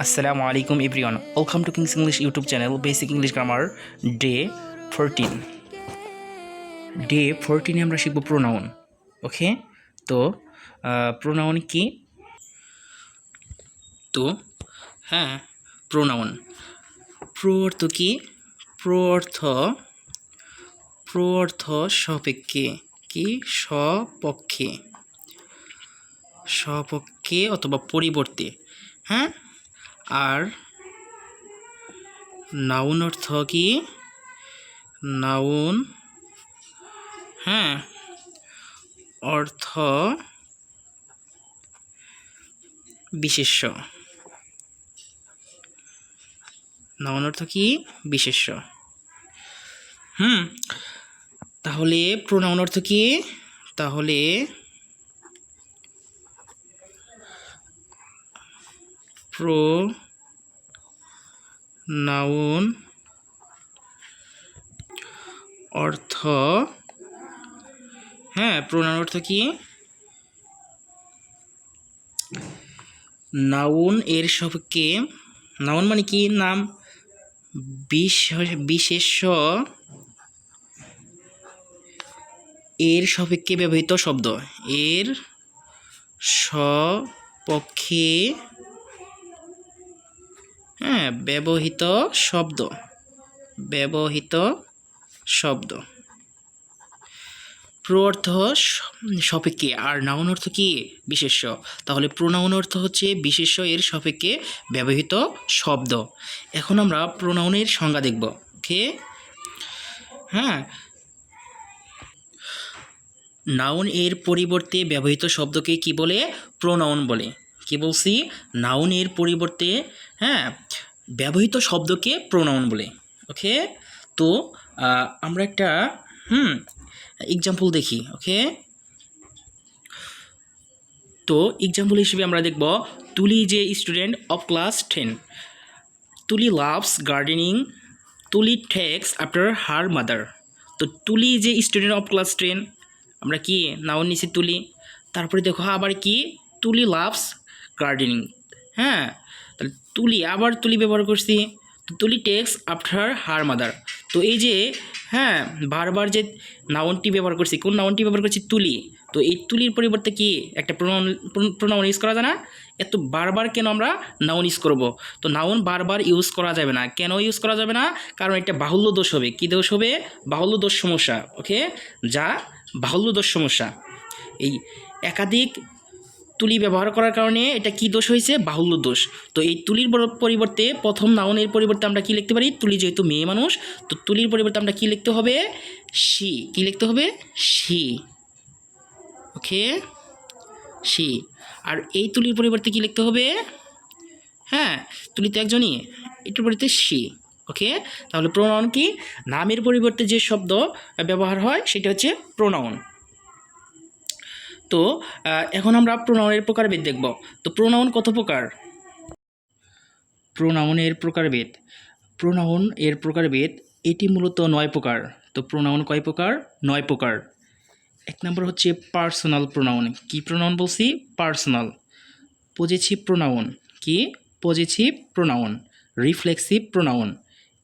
Assalamu alaikum everyone. Welcome to King's English YouTube channel Basic English Grammar Day 14. Day 14 এ আমরা শিখব pronoun. ওকে, তো pronoun কি? তো হ্যাঁ, pronoun pro অর্থ কি? pro অর্থ সাপেক্ষে, কি সপক্ষে অথবা পরিবর্তে, হ্যাঁ। আর নাউন অর্থ কি? নাউন, হ্যাঁ, অর্থ বিশেষ্য। নাউন অর্থ কি? বিশেষ্য। তাহলে প্রোনাউন অর্থ কি? তাহলে প্রোনাউন অর্থ, হ্যাঁ, প্রোনাউন অর্থ কি? নাউন এর সাপেক্ষে, নাউন মানে কি? নাম, বিশেষ্য এর সাপেক্ষে ব্যবহৃত শব্দ, এর সপক্ষে, হ্যাঁ, ব্যবহৃত শব্দ। প্রো অর্থ সাপেক্ষে আর নাউন অর্থ কি? বিশেষ্য। তাহলে প্রোনাউন অর্থ হচ্ছে বিশেষ্য এর সাপেক্ষে ব্যবহৃত শব্দ। এখন আমরা প্রোনাউনের সংজ্ঞা দেখব। ওকে, হ্যাঁ, নাউন এর পরিবর্তে ব্যবহৃত শব্দকে কি বলে? প্রোনাউন বলে। কি বলছি? নাউন এর পরিবর্তে, হ্যাঁ, ব্যবহৃত শব্দকে প্রোনাউন বলে। ওকে, তো আমরা একটা এক্সাম্পল দেখি। ওকে, তো এক্সাম্পল হিসেবে আমরা দেখব, তুলি যে স্টুডেন্ট অফ ক্লাস 10, তুলি লাভস গার্ডেনিং, তুলি টেক্স আফটার হার মাদার। তো তুলি যে স্টুডেন্ট অফ ক্লাস 10, আমরা কি নাউন নিছি তুলি, তারপরে দেখো আবার কি? তুলি লাভস গার্ডেনিং, হ্যাঁ, তাহলে তুলি, আবার তুলি ব্যবহার করছি, তুলি টেক্স আফটার হার মাদার। তো এই যে, হ্যাঁ, বারবার যে নাউনটি ব্যবহার করছি, কোন নাউনটি ব্যবহার করছি? তুলি। তো এই তুলির পরিবর্তে কি একটা প্রোনাউন ইউজ করা যায় না? এত বারবার কেন আমরা নাউন ইউজ করব? তো নাউন বারবার ইউজ করা যাবে না। কেন ইউজ করা যাবে না? কারণ এটা বাহুল্য দোষ হবে। কি দোষ হবে? বাহুল্য দোষ সমস্যা। ওকে, যা বাহুল্য দোষ সমস্যা। এই একাধিক তুলি ব্যবহার করার কারণে এটা কি দোষ হয়েছে? বাহুল্য দোষ। তো এই তুলির পরিবর্তে প্রথম নাউনের পরিবর্তে আমরা কি লিখতে পারি? তুলি যেহেতু মেয়ে মানুষ, তো তুলির পরিবর্তে আমরা কি লিখতে হবে? শি। কি লিখতে হবে? শি। Okay, she. আর এই তুলির পরিবর্তে কি লিখতে হবে? হ্যাঁ, তুলি তো একজনই, এটার পরিবর্তে শি। ওকে, তাহলে প্রোনাউন কি? নামের পরিবর্তে যে শব্দ ব্যবহার হয় সেটা হচ্ছে প্রোনাউন। তো এখন আমরা প্রোনাউনের প্রকারভেদ দেখব। তো প্রোনাউন কত প্রকার? প্রোনাউনের প্রকারভেদ এটি মূলত 9 প্রকার। তো প্রোনাউন কয় প্রকার? 9 প্রকার। এক নম্বর হচ্ছে পার্সোনাল প্রোনাউন। কি প্রোনাউন বলছি? পার্সোনাল। Possessive pronoun. কি? Possessive pronoun. Reflexive pronoun,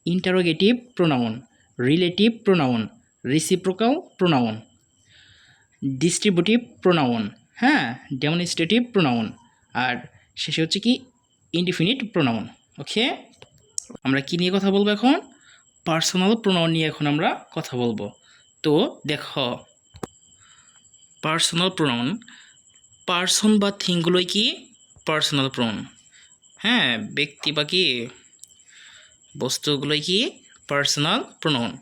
interrogative pronoun, relative pronoun, reciprocal pronoun, distributive pronoun, হ্যাঁ, ডেমনস্ট্রেটিভ প্রোনাউন, আর শেষে হচ্ছে কি? Indefinite pronoun. ওকে, আমরা কি নিয়ে কথা বলবো এখন? পার্সোনাল প্রোনাউন নিয়ে এখন আমরা কথা বলবো। তো দেখো, পার্সোনাল প্রোনাউন, পার্সন বা থিংগুলোই কি? পার্সোনাল প্রোনাউন, হ্যাঁ, ব্যক্তি বা কি বস্তুগুলোই কি? Personal pronoun.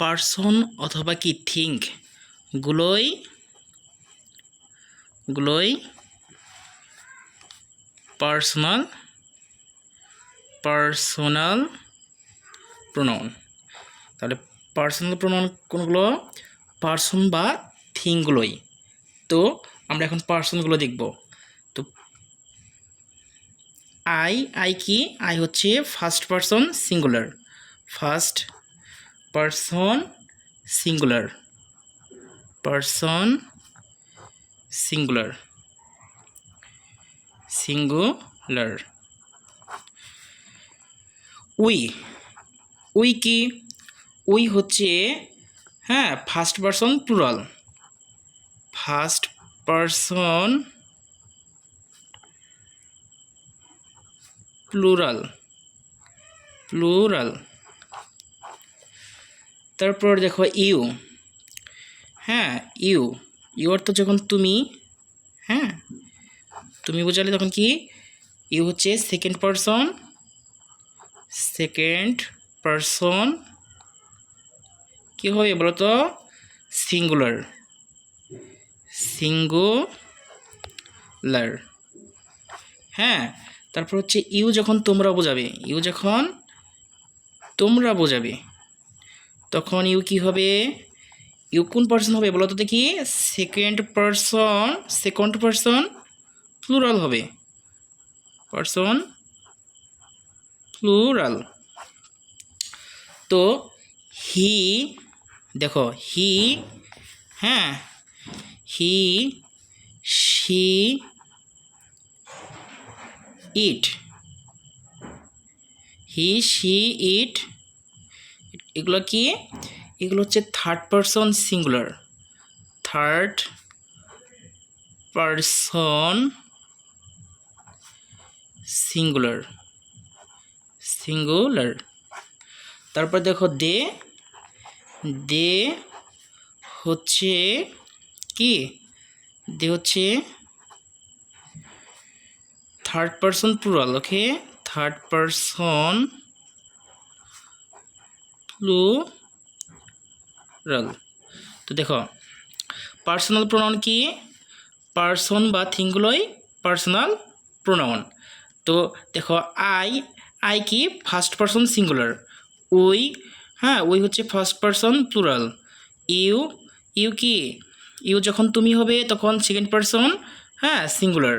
পার্সন অথবা কি থিং গুলোই পার্সোনাল প্রোনাউন। তাহলে পার্সোনাল প্রোনাউন কোনগুলো? পার্সন বা থিংগুলোই। তো আমরা এখন পার্সনগুলো দেখব। তো আই কি? আই হচ্ছে first person singular, first person singular, person singular singular we কি উই হচ্ছে হ্যাঁ first person plural first person plural plural তারপর দেখো ইউ হ্যাঁ ইউ ইউ অর্থ যখন তুমি হ্যাঁ তুমি বোঝালে তখন কি ইউ হচ্ছে সেকেন্ড পারসন কি হবে বলো তো সিঙ্গুলার হ্যাঁ তারপর হচ্ছে ইউ যখন তোমরা বোঝাবে তখন ইউ কি হবে ইউ কোন পারসন হবে বলো তো দেখি সেকেন্ড পারসন প্লুরাল হবে পারসন প্লুরাল তো হি দেখো হি হ্যাঁ হি শি ইট এগুলো কি এগুলো হচ্ছে থার্ড পারসন সিঙ্গুলার তারপর দেখো দে হচ্ছে কি দে হচ্ছে থার্ড পারসন প্লুরাল ওকে থার্ড পারসন প্লুরাল তো দেখো পার্সোনাল প্রোনাউন কি পার্সন বা থিংগুলোই পার্সোনাল প্রোনাউন তো দেখো আই কি first person singular we we হচ্ছে ফার্স্ট পারসন প্লুরাল ইউ কি ইউ যখন তুমি হবে তখন সেকেন্ড পারসন সিঙ্গুলার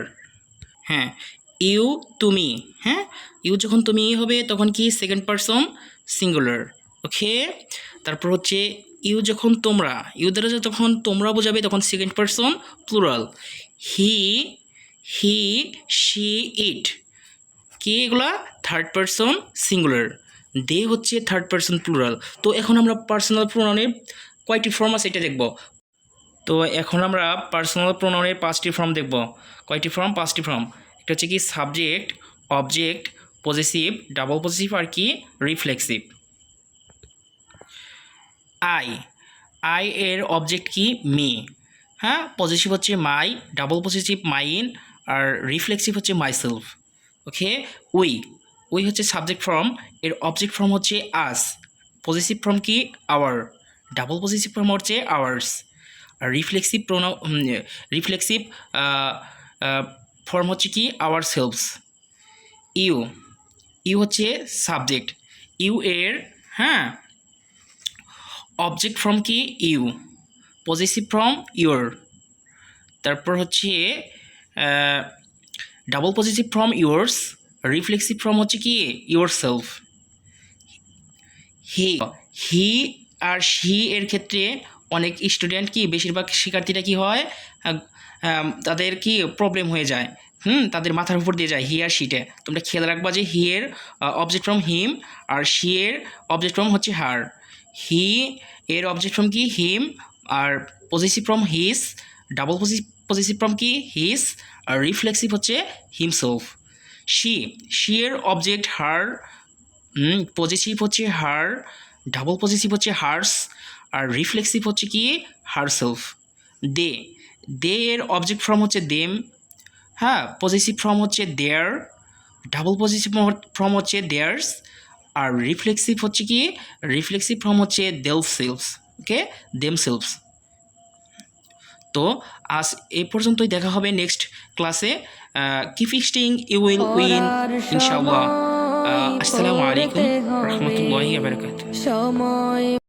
ইউ তুমি ইউ যখন তুমি হবে তখন কি সেকেন্ড পারসন সিঙ্গুলার ওকে তারপর হচ্ছে ইউ যখন তোমরা ইউ দ্বারা যখন তোমরা বোঝাবে তখন second person plural he she it কি এগুলা থার্ড পারসন সিঙ্গুলার দে হচ্ছে থার্ড পারসন প্লুরাল তো এখন আমরা পার্সোনাল প্রোনাউনের কয়টি ফর্ম আছে এটা দেখব তো এখন আমরা পার্সোনাল প্রোনাউনের 5টি ফর্ম দেখব কয়টি ফর্ম 5টি ফর্ম এটা হচ্ছে কি subject object possessive double possessive আর কি রিফ্লেক্সিভ আই এর অবজেক্ট কি মি পজেসিভ হচ্ছে মাই ডাবল পজেসিভ মাইন আর রিফ্লেক্সিভ হচ্ছে মাইসেলফ ওকে উই হচ্ছে সাবজেক্ট ফর্ম এর অবজেক্ট ফর্ম হচ্ছে আস পজেসিভ ফর্ম কি আওয়ার ডাবল পজেসিভ ফর্ম হচ্ছে আওয়ার্স আর রিফ্লেক্সিভ ফর্ম হচ্ছে কি আওয়ার সেলভস ইউ হচ্ছে সাবজেক্ট ইউ এর অবজেক্ট ফর্ম কি ইউ পজেসিভ ফর্ম ইউর তারপর হচ্ছে double possessive form yours reflexive form হচ্ছে কি ইউর সেলফ হি আর শি এর ক্ষেত্রে অনেক স্টুডেন্ট কি বেশিরভাগ শিক্ষার্থীরা কি হয় তাদের কি প্রবলেম হয়ে যায় তাদের মাথার উপর দিয়ে যায় হি আর শিটে তোমরা খেয়াল রাখবা যে হি এর অবজেক্ট ফর্ম হিম আর শি এর অবজেক্ট ফর্ম হচ্ছে হার হি এর অবজেক্ট ফর্ম কি হিম আর possessive form his double possessive form কি হিস আর রিফ্লেক্সিভ হচ্ছে হিমসেলফ শি এর অবজেক্ট হার পজেসিভ হচ্ছে হার ডাবল পজেসিভ হচ্ছে হার্স আর রিফ্লেক্সিভ হচ্ছে কি হারসেলফ দে এর অবজেক্ট ফর্ম হচ্ছে দেম পজেসিভ ফর্ম হচ্ছে দেয়ার ডাবল পজেসিভ ফর্ম হচ্ছে দেয়ার্স আর রিফ্লেক্সিভ হচ্ছে কি রিফ্লেক্সিভ ফর্ম হচ্ছে দেমসেলভস ওকে দেমসেলভস তো আজ এই পর্যন্তই দেখা হবে নেক্সট ক্লাসে কিপ ফিক্সটিং ইউ উইল উইন ইনশাআল্লাহ আসসালামু আলাইকুম রহমতুল্লাহি ওয়া বারাকাতুহু